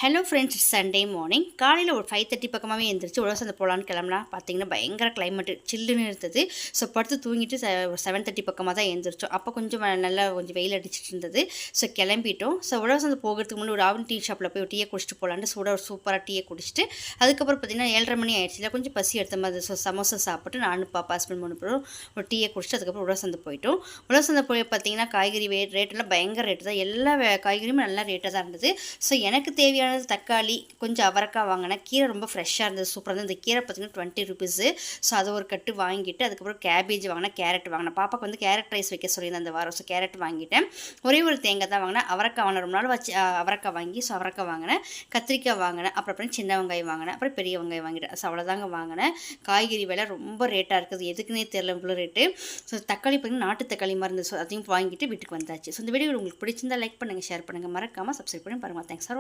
Hello friends, Sunday morning காலையில் ஒரு 5:30 பக்கமாகவே எழுந்திரிச்சு உழவசந்தை போகலான்னு கிளம்புனா பார்த்தீங்கன்னா பயங்கர கிளைமேட்டு சில்லுன்னு இருந்தது. ஸோ படுத்து தூங்கிட்டு 7:30 பக்கமாக தான் எழுந்திரிச்சோம். அப்போ கொஞ்சம் நல்லா கொஞ்சம் வெயில் அடிச்சிட்டு இருந்தது. ஸோ கிளம்பிட்டோம். ஸோ உழவசந்தை போகிறதுக்கு முன்னாடி ஒரு ஆவின் டீ ஷாப்பில் போய் ஒரு டீயை குடிச்சிட்டு போகலான்ட்டு ஒரு சூப்பராக டீயை குடிச்சிட்டு அதுக்கப்புறம் பார்த்தீங்கன்னா 7:30 மணி ஆயிடுச்சுல, கொஞ்சம் பசி எடுத்த மாதிரி. ஸோ சமோசா சாப்பிட்டு நானும் பாப்பா ஹஸ்பண்ட் 3 பேரும் ஒரு டீயை குடிச்சிட்டு அதுக்கப்புறம் உழவசந்தை போயிட்டோம். உழவசந்தை போய் பார்த்தீங்கன்னா காய்கறி ரேட்டெல்லாம் பயங்கர ரேட்டு தான். எல்லா காய்கறியுமே நல்லா ரேட்டாக தான் இருந்தது. ஸோ எனக்கு தேவையான தக்காளி, கொஞ்சம் அவரைக்காய் வாங்கினேன். கீரை ரொம்ப ஃப்ரெஷ்ஷாக இருந்தது, சூப்பராக இருந்தது. இந்த கீரை பார்த்தீங்கன்னா 20 ருபீஸு. ஸோ அதை ஒரு கட்டு வாங்கிட்டு அதுக்கப்புறம் கேபேஜ் வாங்கினேன், கேரட் வாங்கினேன். பாப்பாவுக்கு வந்து கேரட் ரைஸ் வைக்க சொல்லியிருந்தேன் அந்த வாரம். ஸோ கேரட் வாங்கிட்டேன். ஒரே ஒரு தேங்காய் தான் வாங்கினேன். அவரைக்காய் வாங்கின ரொம்ப நாள் வச்சு அவரைக்காய் வாங்கி ஸோ அவரைக்காய் வாங்கினேன், கத்திரிக்காய் வாங்கினேன், அப்புறம் சின்ன வெங்காயம் வாங்கினேன், அப்புறம் பெரிய வெங்காயம் வாங்கிட்டேன். ஸோ அவ்வளோதாங்க வாங்கினேன். காய்கறி விலை ரொம்ப ரேட்டாக இருக்குது, எதுக்குன்னே தெரியல இவ்வளோ ரேட்டு. ஸோ தக்காளி பார்த்தீங்கன்னா நாட்டு தக்காளி மாதிரி இருந்தது. ஸோ அதையும் வாங்கிட்டு வீட்டுக்கு வந்தாச்சு. ஸோ இந்த வீடியோ உங்களுக்கு பிடிச்சிருந்தா லைக் பண்ணுங்கள், ஷேர் பண்ணுங்கள், மறக்காமல் சப்ஸ்கிரைப் பண்ணி பாருங்கள். Thanks for